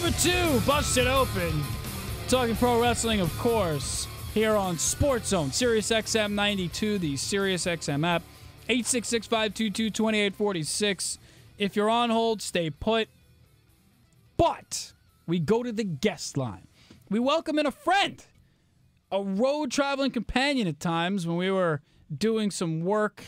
Number 2, Busted Open. Talking pro wrestling, of course, here on Sports Zone, Sirius XM 92, the Sirius XM app, 866-522-2846. If you're on hold, stay put. But we go to the guest line. We welcome in a friend, a road traveling companion at times when we were doing some work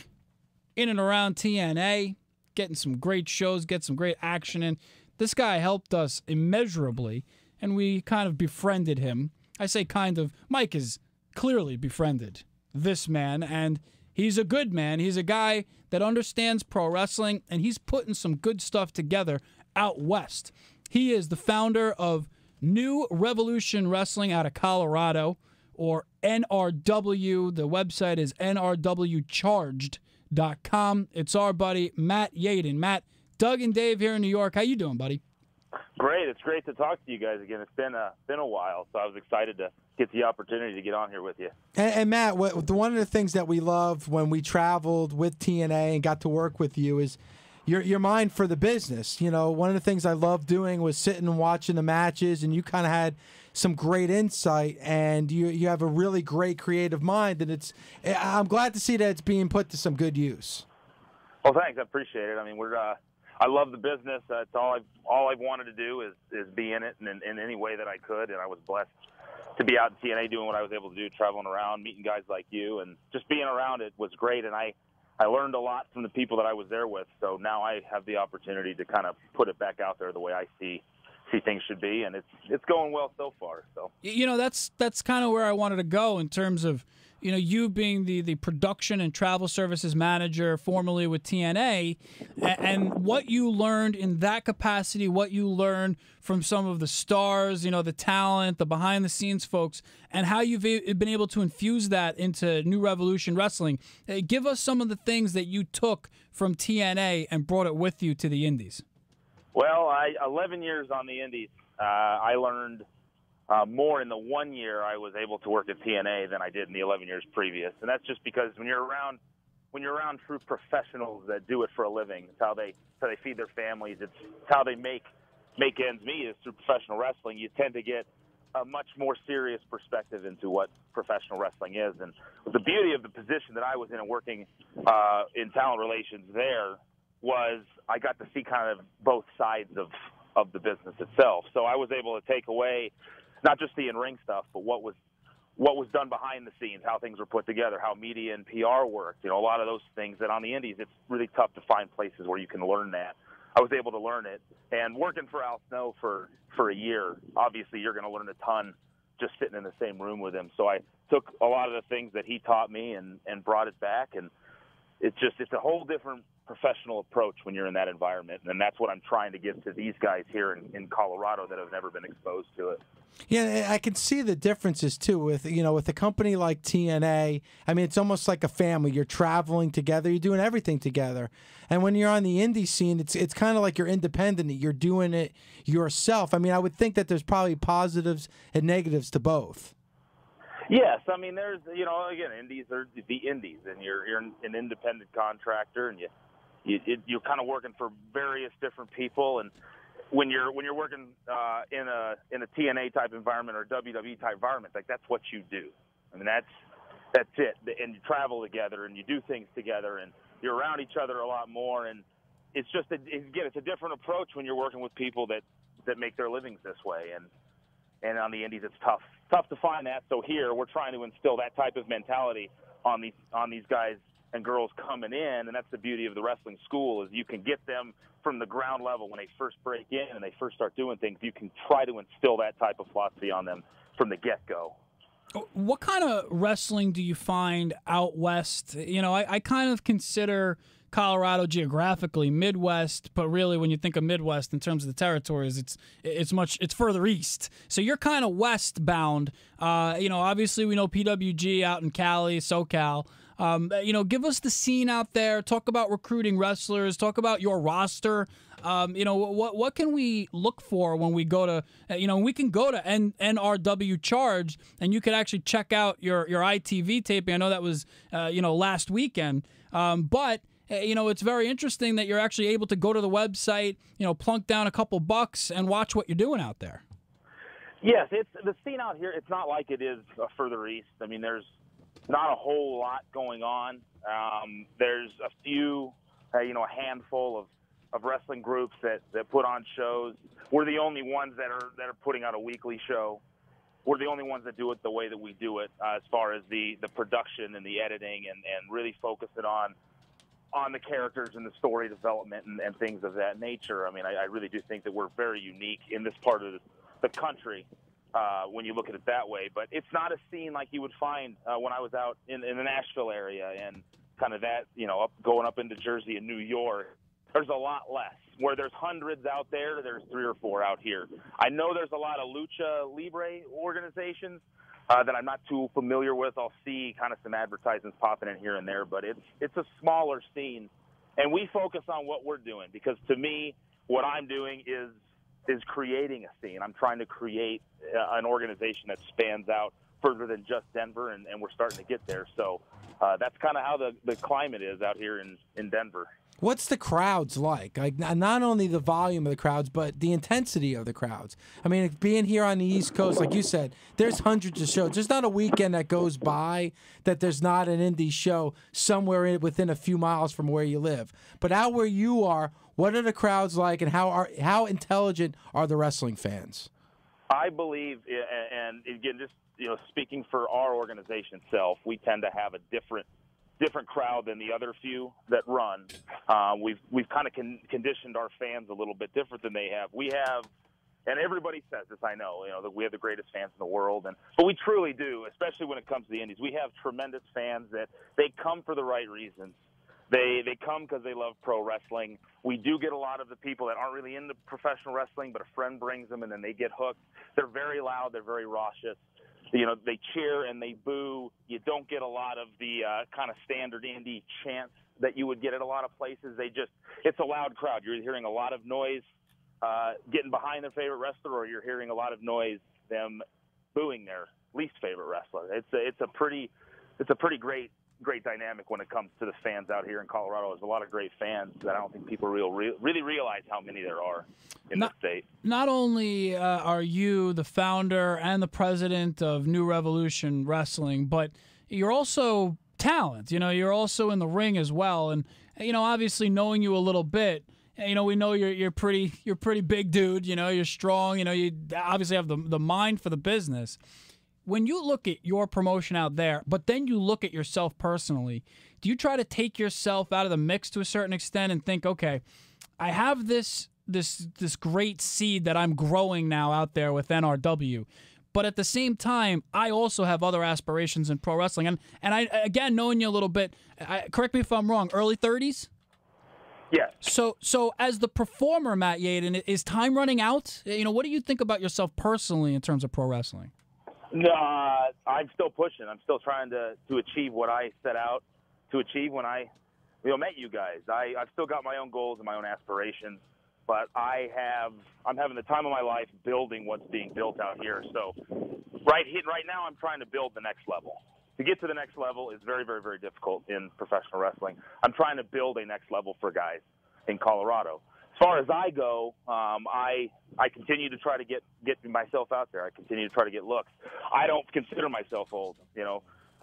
in and around TNA, getting some great shows, get some great action in. This guy helped us immeasurably, and we kind of befriended him. I say kind of. Mike has clearly befriended this man, and he's a good man. He's a guy that understands pro wrestling, and he's putting some good stuff together out west. He is the founder of New Revolution Wrestling out of Colorado, or NRW. The website is nrwcharged.com. It's our buddy Matt Yaden. Matt, Doug and Dave here in New York. How you doing, buddy? Great. It's great to talk to you guys again. It's been a while, so I was excited to get the opportunity to get on here with you. And Matt, one of the things that we loved when we traveled with TNA and got to work with you is your mind for the business. You know, one of the things I loved doing was sitting and watching the matches, and you kind of had some great insight, and you have a really great creative mind, and I'm glad to see that it's being put to some good use. Well, thanks. I appreciate it. I mean, I love the business. That's all I've wanted to do is be in it in any way that I could, and I was blessed to be out in TNA doing what I was able to do, traveling around, meeting guys like you, and just being around it was great. And I learned a lot from the people that I was there with. So now I have the opportunity to kind of put it back out there the way I see things should be, and it's going well so far. So you know, that's kind of where I wanted to go in terms of, you know, you being the production and travel services manager formerly with TNA, and what you learned in that capacity, what you learned from some of the stars, you know, the talent, the behind-the-scenes folks, and how you've been able to infuse that into New Revolution Wrestling. Give us some of the things that you took from TNA and brought it with you to the Indies. Well, 11 years on the Indies, I learned more in the 1 year I was able to work at TNA than I did in the 11 years previous. And that's just because when you're around true professionals that do it for a living, it's how they feed their families, it's how they make ends meet is through professional wrestling. You tend to get a much more serious perspective into what professional wrestling is. And the beauty of the position that I was in working in talent relations there was I got to see kind of both sides of the business itself. So I was able to take away not just the in-ring stuff, but what was done behind the scenes, how things were put together, how media and PR worked. You know, a lot of those things that on the Indies, it's really tough to find places where you can learn that. I was able to learn it. And working for Al Snow for a year, obviously you're going to learn a ton just sitting in the same room with him. So I took a lot of the things that he taught me and brought it back. And it's a whole different professional approach when you're in that environment, and that's what I'm trying to give to these guys here in Colorado that have never been exposed to it. Yeah, I can see the differences too with a company like TNA. I mean, it's almost like a family. You're traveling together, you're doing everything together. And when you're on the indie scene, it's kind of like you're independent. You're doing it yourself. I mean, I would think that there's probably positives and negatives to both. Yes, I mean, there's, again, indies are the indies, and you're an independent contractor, and you're kind of working for various different people. And when you're working in a TNA type environment or WWE type environment, like that's what you do. I mean, that's it. And you travel together, and you do things together, and you're around each other a lot more. And it's just it's a different approach when you're working with people that make their livings this way. And on the indies, it's tough to find that. So here, we're trying to instill that type of mentality on these guys and girls coming in, and that's the beauty of the wrestling school is you can get them from the ground level when they first break in and they first start doing things. You can try to instill that type of philosophy on them from the get-go. What kind of wrestling do you find out west? You know, I kind of consider Colorado geographically Midwest, but really when you think of Midwest in terms of the territories, it's further east. So you're kind of westbound. Obviously we know PWG out in Cali, SoCal. Give us the scene out there. Talk about recruiting wrestlers. Talk about your roster. What can we look for when we go to, we can go to NRW Charged, and you could actually check out your ITV taping. I know that was, last weekend. But it's very interesting that you're actually able to go to the website, plunk down a couple bucks and watch what you're doing out there. Yes, it's the scene out here. It's not like it is further east. I mean, there's not a whole lot going on. There's a few, a handful of wrestling groups that put on shows. We're the only ones that are putting out a weekly show. We're the only ones that do it the way that we do it, as far as the production and the editing and really focus it on the characters and the story development and things of that nature. I mean, I really do think that we're very unique in this part of the country when you look at it that way. But it's not a scene like you would find when I was out in the Nashville area and kind of that, going up into Jersey and New York. There's a lot less. Where there's hundreds out there, there's 3 or 4 out here. I know there's a lot of lucha libre organizations that I'm not too familiar with. I'll see kind of some advertisements popping in here and there, but it's a smaller scene. And we focus on what we're doing because, to me, what I'm doing is creating a scene. I'm trying to create an organization that spans out further than just Denver, and we're starting to get there. So that's kind of how the climate is out here in Denver. What's the crowds like? Like, not only the volume of the crowds, but the intensity of the crowds. I mean, being here on the East Coast, like you said, there's hundreds of shows. There's not a weekend that goes by that there's not an indie show somewhere within a few miles from where you live. But out where you are, what are the crowds like, and how intelligent are the wrestling fans? I believe, and again, just speaking for our organization itself, we tend to have a different crowd than the other few that run. We've kind of conditioned our fans a little bit different than they have. We have, and everybody says this, I know, that we have the greatest fans in the world, but we truly do, especially when it comes to the indies. We have tremendous fans that they come for the right reasons. They come because they love pro wrestling. We do get a lot of the people that aren't really into professional wrestling, but a friend brings them and then they get hooked. They're very loud. They're very raucous. They cheer and they boo. You don't get a lot of the kind of standard indie chants that you would get at a lot of places. It's a loud crowd. You're hearing a lot of noise getting behind their favorite wrestler, or you're hearing a lot of noise them booing their least favorite wrestler. It's a pretty great dynamic when it comes to the fans out here in Colorado. There's a lot of great fans that I don't think people really realize how many there are in the state. Not only are you the founder and the president of New Revolution Wrestling, but you're also talent. You're also in the ring as well. And obviously knowing you a little bit, we know you're pretty big dude. You're strong. You obviously have the mind for the business. When you look at your promotion out there, but then you look at yourself personally, do you try to take yourself out of the mix to a certain extent and think, okay, I have this great seed that I'm growing now out there with NRW, but at the same time, I also have other aspirations in pro wrestling. And I, again, knowing you a little bit, correct me if I'm wrong, early 30s? Yes. So as the performer, Matt Yaden, is time running out? What do you think about yourself personally in terms of pro wrestling? No, I'm still pushing. I'm still trying to achieve what I set out to achieve when I met you guys. I've still got my own goals and my own aspirations, but I'm having the time of my life building what's being built out here. So right now I'm trying to build the next level. To get to the next level is very, very, very difficult in professional wrestling. I'm trying to build a next level for guys in Colorado. As far as I go, I continue to try to get myself out there. I continue to try to get looks. I don't consider myself old.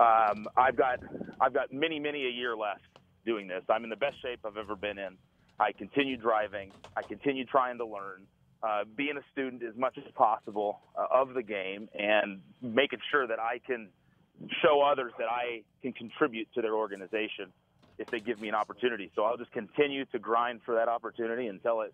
I've got many a year left doing this. I'm in the best shape I've ever been in. I continue driving. I continue trying to learn, being a student as much as possible of the game, and making sure that I can show others that I can contribute to their organization if they give me an opportunity. So I'll just continue to grind for that opportunity until it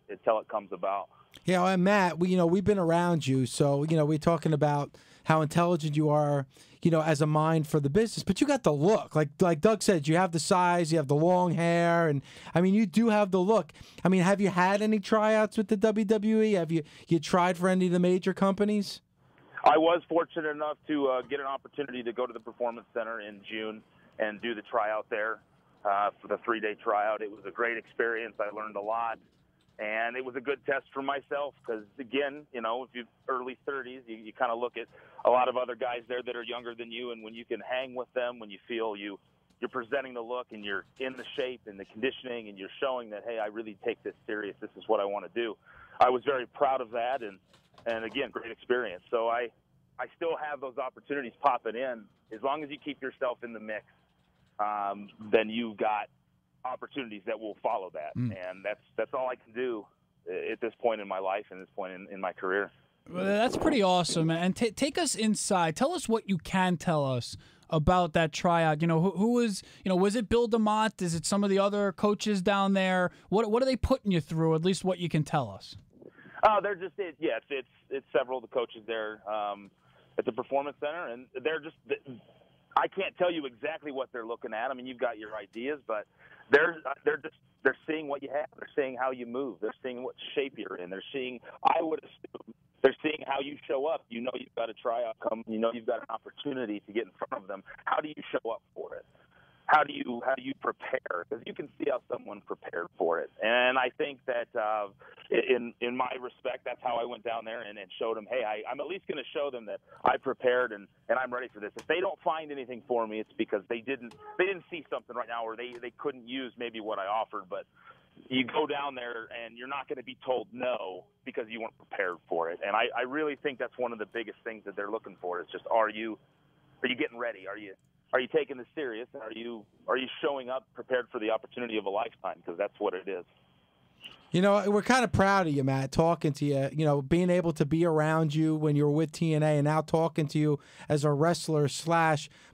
comes about. Yeah, and Matt, we've been around you, so we're talking about how intelligent you are, as a mind for the business. But you got the look, like Doug said, you have the size, you have the long hair, and I mean, you do have the look. I mean, have you had any tryouts with the WWE? Have you tried for any of the major companies? I was fortunate enough to get an opportunity to go to the Performance Center in June and do the tryout there. For the 3-day tryout. It was a great experience. I learned a lot, and it was a good test for myself because, again, if you're early 30s, you kind of look at a lot of other guys there that are younger than you, and when you can hang with them, when you feel you you're presenting the look and you're in the shape and the conditioning and you're showing that, hey, I really take this serious. This is what I want to do. I was very proud of that, and again, great experience. So I still have those opportunities popping in. As long as you keep yourself in the mix, then you've got opportunities that will follow that. And that's all I can do at this point in my life and this point in my career. Well, that's pretty awesome. And take us inside. Tell us what you can tell us about that tryout. You know, who was, you know, was it Bill DeMott? Is it some of the other coaches down there? What are they putting you through, at least what you can tell us? They're just, it's several of the coaches there at the Performance Center, and they're just, I can't tell you exactly what they're looking at. I mean, you've got your ideas, but they're seeing what you have. They're seeing how you move. They're seeing what shape you're in. They're seeing, I would assume, they're seeing how you show up. You know you've got a tryout come. You know you've got an opportunity to get in front of them. How do you show up for it? How do you prepare? Because you can see how someone prepared for it. And I think that in my respect, that's how I went down there and showed them, hey, I'm at least going to show them that I prepared and I'm ready for this. If they don't find anything for me, it's because they didn't see something right now, or they couldn't use maybe what I offered. But you go down there and you're not going to be told no because you weren't prepared for it. And I really think that's one of the biggest things that they're looking for is just, are you getting ready? Are you taking this serious? And are you showing up prepared for the opportunity of a lifetime? Because that's what it is. You know, we're kind of proud of you, Matt, talking to you, you know, being able to be around you when you were with TNA and now talking to you as a wrestler /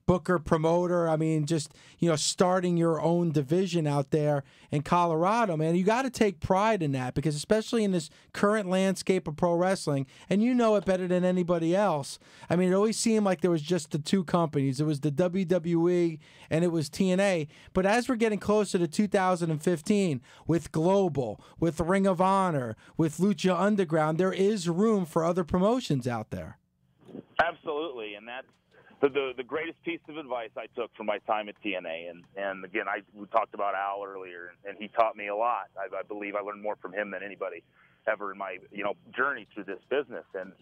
booker, promoter. I mean, just, you know, starting your own division out there in Colorado, man. You got to take pride in that because especially in this current landscape of pro wrestling, and you know it better than anybody else. I mean, it always seemed like there was just the two companies. It was the WWE and it was TNA. But as we're getting closer to 2015 with Global, with Ring of Honor, with Lucha Underground, there is room for other promotions out there. Absolutely, and that's the greatest piece of advice I took from my time at TNA. And again, we talked about Al earlier, and he taught me a lot. I believe I learned more from him than anybody ever in my journey through this business. And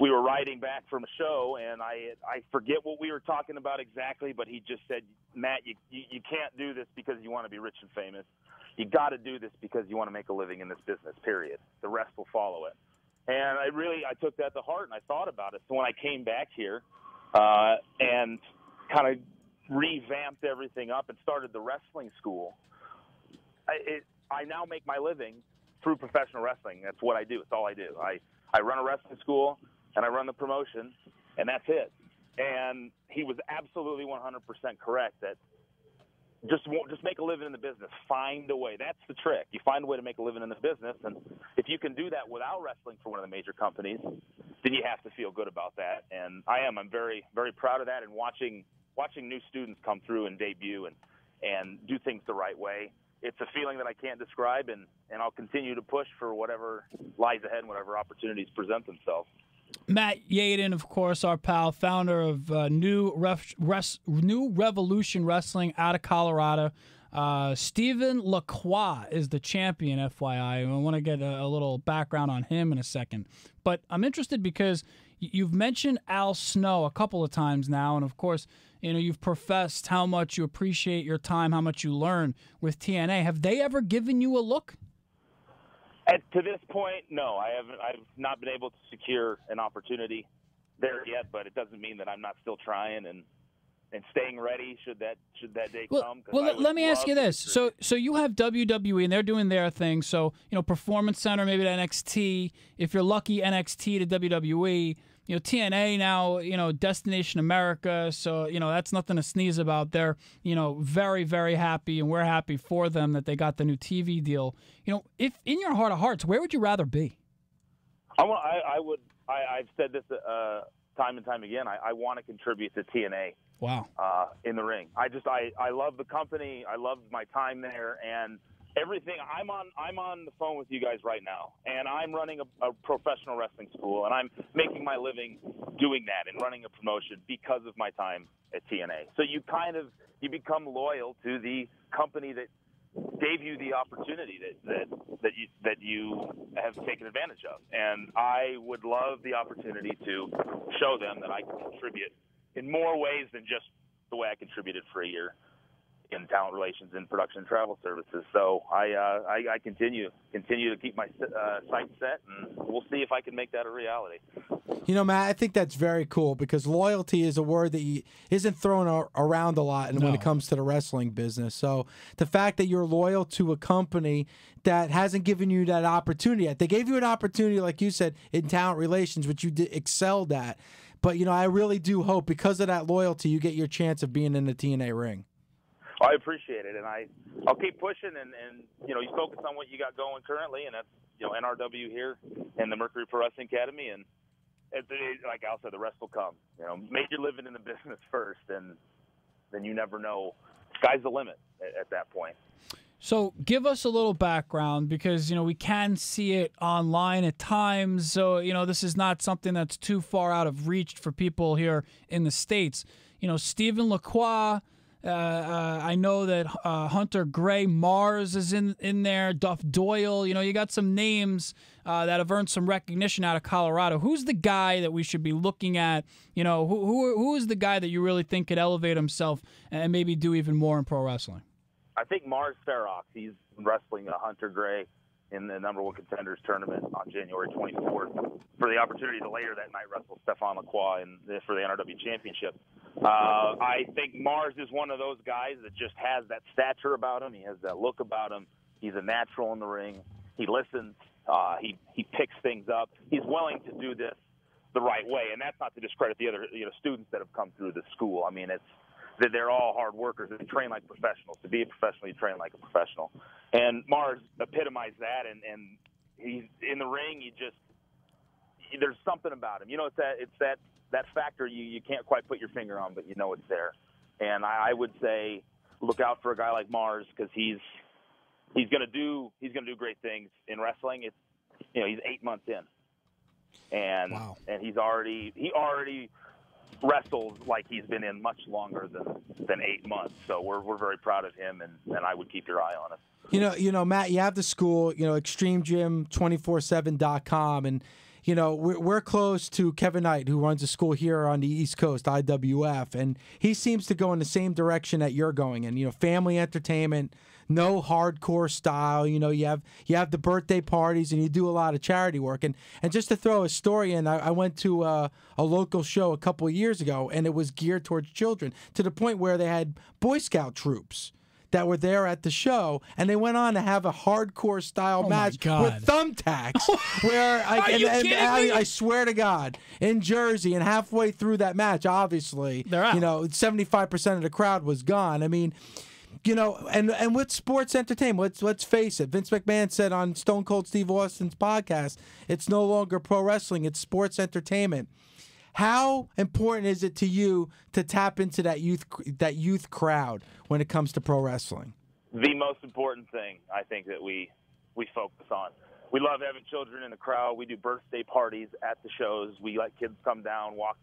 we were riding back from a show, and I forget what we were talking about exactly, but he just said, Matt, you can't do this because you want to be rich and famous. You got to do this because you want to make a living in this business, period. The rest will follow it. And I took that to heart, and I thought about it. So when I came back here and kind of revamped everything up and started the wrestling school, I now make my living through professional wrestling. That's what I do. It's all I do. I run a wrestling school, and I run the promotion, and that's it. And he was absolutely 100% correct that just make a living in the business. Find a way. That's the trick. You find a way to make a living in the business, and if you can do that without wrestling for one of the major companies, then you have to feel good about that. And I'm very, very proud of that. And watching new students come through and debut and do things the right way, it's a feeling that I can't describe, and I'll continue to push for whatever lies ahead and whatever opportunities present themselves. Matt Yaden, of course, our pal, founder of New Revolution Wrestling out of Colorado. Stephen Lacroix is the champion, FYI. I want to get a little background on him in a second. But I'm interested because you've mentioned Al Snow a couple of times now, and of course, you've professed how much you appreciate your time, how much you learn with TNA. Have they ever given you a look? To this point, no. I haven't. I've not been able to secure an opportunity there yet, but it doesn't mean that I'm not still trying and staying ready should that day come. Well, let me ask you this. So you have WWE, and they're doing their thing. So, Performance Center, maybe to NXT. If you're lucky, NXT to WWE. TNA now, Destination America. So, that's nothing to sneeze about. They're, very, very happy, and we're happy for them that they got the new TV deal. If in your heart of hearts, where would you rather be? I've said this time and time again. I want to contribute to TNA. Wow. In the ring. I love the company. I love my time there, and everything. I'm on the phone with you guys right now, and I'm running a professional wrestling school, and I'm making my living doing that and running a promotion because of my time at TNA. So you become loyal to the company that gave you the opportunity that you have taken advantage of. And I would love the opportunity to show them that I can contribute in more ways than just the way I contributed for a year in talent relations and production and travel services. So I continue to keep my sights set, and we'll see if I can make that a reality. You know, Matt, I think that's very cool because loyalty is a word that isn't thrown around a lot when it comes to the wrestling business. So the fact that you're loyal to a company that hasn't given you that opportunity yet. They gave you an opportunity, like you said, in talent relations, which you excelled at. But, you know, I really do hope because of that loyalty, you get your chance of being in the TNA ring. I appreciate it, and I'll keep pushing, and you know, you focus on what you got going currently, and that's, you know, NRW here and the Mercury Pro Wrestling Academy, and like Al said, the rest will come. You know, make your living in the business first, and then you never know. Sky's the limit at that point. So give us a little background because, you know, we can see it online at times. So, you know, this is not something that's too far out of reach for people here in the States. You know, Stephen Lacroix, I know that Hunter Gray, Mars is in there, Duff Doyle. You know, you got some names that have earned some recognition out of Colorado. Who's the guy that we should be looking at? You know, who is the guy that you really think could elevate himself and maybe do even more in pro wrestling? I think Mars Ferox. He's wrestling Hunter Gray in the #1 Contenders tournament on January 24th for the opportunity to later that night wrestle Stefan Lacroix for the NRW Championship. I think Mars is one of those guys that just has that stature about him. He has that look about him. He's a natural in the ring. He listens. He picks things up. He's willing to do this the right way, and that's not to discredit the other students that have come through the school. I mean, they're all hard workers. They train like professionals. To be a professional, you train like a professional. And Mars epitomized that, and he's in the ring. There's something about him. You know, it's that factor you can't quite put your finger on, but you know it's there. And I would say look out for a guy like Mars because he's gonna do great things in wrestling. He's 8 months in, and wow. And he already wrestles like he's been in much longer than 8 months. So we're very proud of him, and I would keep your eye on it. You know, Matt, you have the school, extremegym247.com, and we're close to Kevin Knight, who runs a school here on the East Coast, IWF, and he seems to go in the same direction that you're going in. Family entertainment, no hardcore style. You have the birthday parties, and you do a lot of charity work. And just to throw a story in, I went to a local show a couple of years ago, and it was geared towards children to the point where they had Boy Scout troops that were there at the show, and they went on to have a hardcore style match with thumbtacks. Where I swear to God, in Jersey, and halfway through that match, obviously, 75% of the crowd was gone. I mean, and with sports entertainment, let's face it. Vince McMahon said on Stone Cold Steve Austin's podcast, it's no longer pro wrestling; it's sports entertainment. How important is it to you to tap into that youth crowd when it comes to pro wrestling? The most important thing I think that we focus on. We love having children in the crowd. We do birthday parties at the shows. We let kids come down, walk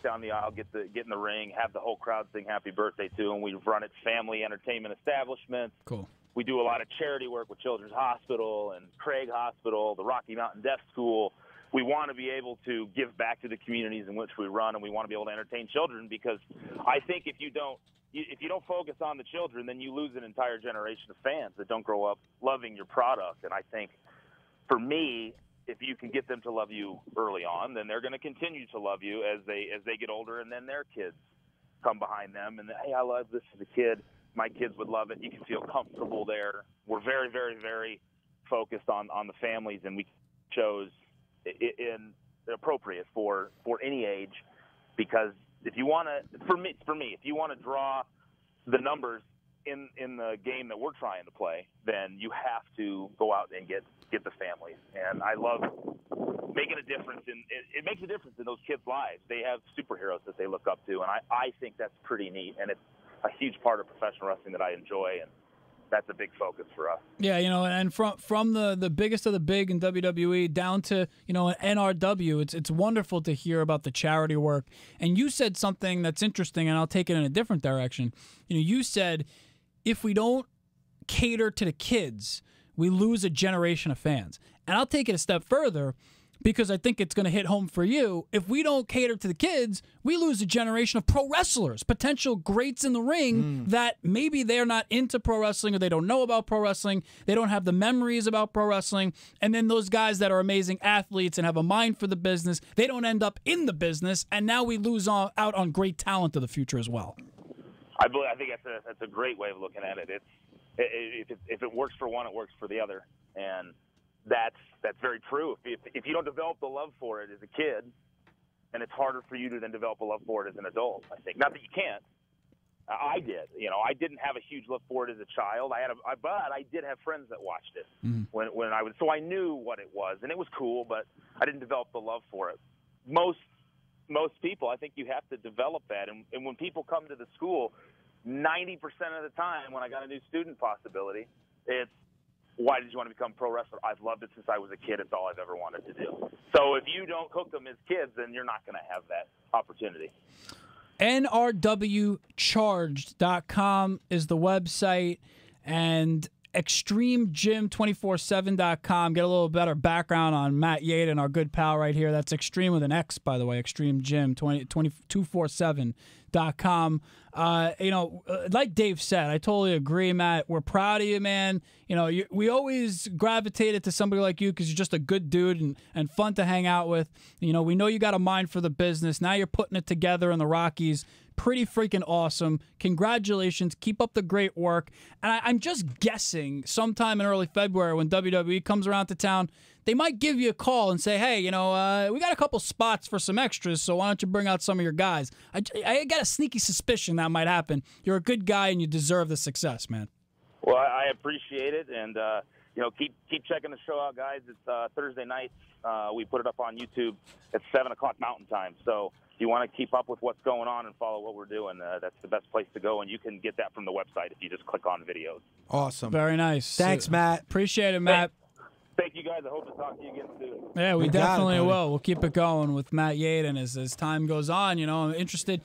down the aisle, get in the ring, have the whole crowd sing happy birthday to them. We run at family entertainment establishments. Cool. We do a lot of charity work with Children's Hospital and Craig Hospital, the Rocky Mountain Deaf School. We want to be able to give back to the communities in which we run, and we want to be able to entertain children, because I think if you don't focus on the children, then you lose an entire generation of fans that don't grow up loving your product. And I think for me, if you can get them to love you early on, then they're going to continue to love you as they get older, and then their kids come behind them. And hey, I love this as a kid. My kids would love it. You can feel comfortable there. We're very, very, very focused on the families, and we chose appropriate for any age, because if you want to, for me, if you want to draw the numbers in the game that we're trying to play, then you have to go out and get the families. And I love making a difference it makes a difference in those kids' lives. They have superheroes that they look up to, and I think that's pretty neat, and it's a huge part of professional wrestling that I enjoy, and that's a big focus for us. Yeah, and from the biggest of the big in WWE down to, NRW, it's wonderful to hear about the charity work. And you said something that's interesting, and I'll take it in a different direction. You said if we don't cater to the kids, we lose a generation of fans. And I'll take it a step further. because I think it's going to hit home for you. If we don't cater to the kids, we lose a generation of pro wrestlers, potential greats in the ring that maybe they're not into pro wrestling or they don't know about pro wrestling. They don't have the memories about pro wrestling. And then those guys that are amazing athletes and have a mind for the business, they don't end up in the business. And now we lose out on great talent of the future as well. I think that's a great way of looking at it. If it works for one, it works for the other. And that's very true. If you don't develop the love for it as a kid, and it's harder for you to then develop a love for it as an adult, I think. Not that you can't. I did. I didn't have a huge love for it as a child. But I did have friends that watched it when I was. So I knew what it was, and it was cool. But I didn't develop the love for it. Most people, I think you have to develop that. And when people come to the school, 90% of the time, when I got a new student possibility, it's, why did you want to become a pro wrestler? I've loved it since I was a kid. It's all I've ever wanted to do. So if you don't cook them as kids, then you're not going to have that opportunity. NRWcharged.com is the website, and ExtremeGym247.com. Get a little better background on Matt Yaden, our good pal right here. That's Extreme with an X, by the way, ExtremeGym247.com. Like Dave said, I totally agree, Matt. We're proud of you, man. We always gravitated to somebody like you because you're just a good dude and fun to hang out with. We know you got a mind for the business. Now you're putting it together in the Rockies. Pretty freaking awesome. Congratulations. Keep up the great work. And I'm just guessing sometime in early February when WWE comes around to town, they might give you a call and say, hey, we got a couple spots for some extras, so why don't you bring out some of your guys? I got a sneaky suspicion that might happen. You're a good guy, and you deserve the success, man. Well, I appreciate it, and keep checking the show out, guys. It's Thursday nights. We put it up on YouTube at 7 o'clock Mountain Time, so if you want to keep up with what's going on and follow what we're doing, that's the best place to go, and you can get that from the website if you just click on videos. Awesome. Very nice. Thanks, Matt. Appreciate it, Matt. Thank you, guys. I hope to talk to you again soon. Yeah, we definitely will. We'll keep it going with Matt Yaden as time goes on. I'm interested.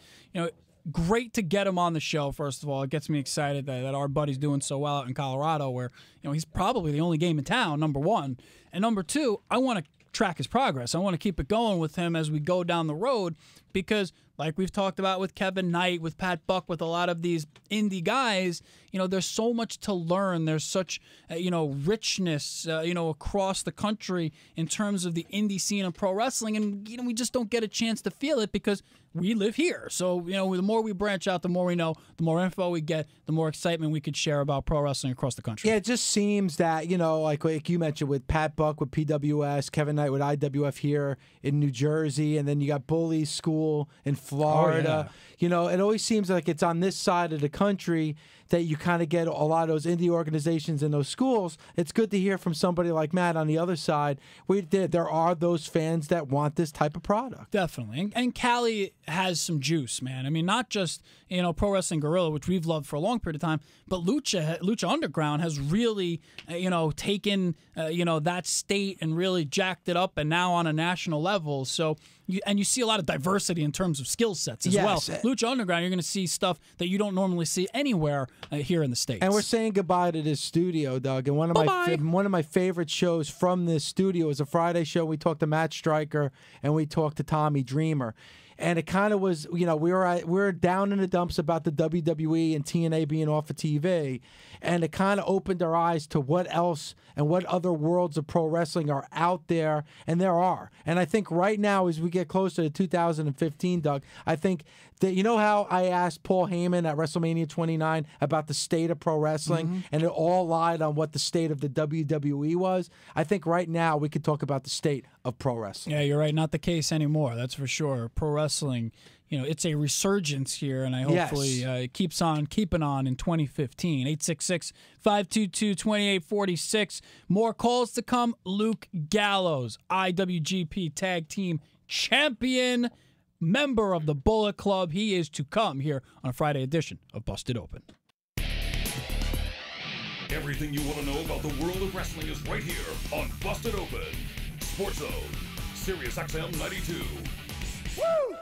Great to get him on the show, first of all. It gets me excited that our buddy's doing so well out in Colorado, where he's probably the only game in town, number one. And number two, I want to track his progress. I want to keep it going with him as we go down the road because, like we've talked about with Kevin Knight, with Pat Buck, with a lot of these indie guys, there's so much to learn. There's such, richness, across the country in terms of the indie scene of pro wrestling. And, we just don't get a chance to feel it because we live here. So, the more we branch out, the more we know, the more info we get, the more excitement we could share about pro wrestling across the country. Yeah, it just seems that, like you mentioned with Pat Buck, with PWS, Kevin Knight with IWF here in New Jersey, and then you got Bully's School in Florida. Oh, yeah. It always seems like it's on this side of the country that you kind of get a lot of those indie organizations in those schools. It's good to hear from somebody like Matt on the other side. There are those fans that want this type of product. Definitely. And Cali has some juice, man. I mean, not just, Pro Wrestling Guerrilla, which we've loved for a long period of time, but Lucha Underground has really, taken, that state and really jacked it up and now on a national level. So, you see a lot of diversity in terms of skill sets as well. Lucha Underground, you're going to see stuff that you don't normally see anywhere here in the States. And we're saying goodbye to this studio, Doug. And one of my favorite shows from this studio is a Friday show. We talked to Matt Stryker and we talked to Tommy Dreamer. And it kind of was, we were down in the dumps about the WWE and TNA being off of TV. And it kind of opened our eyes to what else and what other worlds of pro wrestling are out there. And there are. And I think right now, as we get closer to 2015, Doug, I think that, how I asked Paul Heyman at WrestleMania 29 about the state of pro wrestling, and it all lied on what the state of the WWE was? I think right now we could talk about the state of pro wrestling. Yeah, you're right. Not the case anymore. That's for sure. Pro wrestling, it's a resurgence here, and I hopefully it keeps on keeping on in 2015. 866-522-2846. More calls to come. Luke Gallows, IWGP Tag Team Champion, member of the Bullet Club. He is to come here on a Friday edition of Busted Open. Everything you want to know about the world of wrestling is right here on Busted Open. Sports Zone, Sirius XM 92. Woo!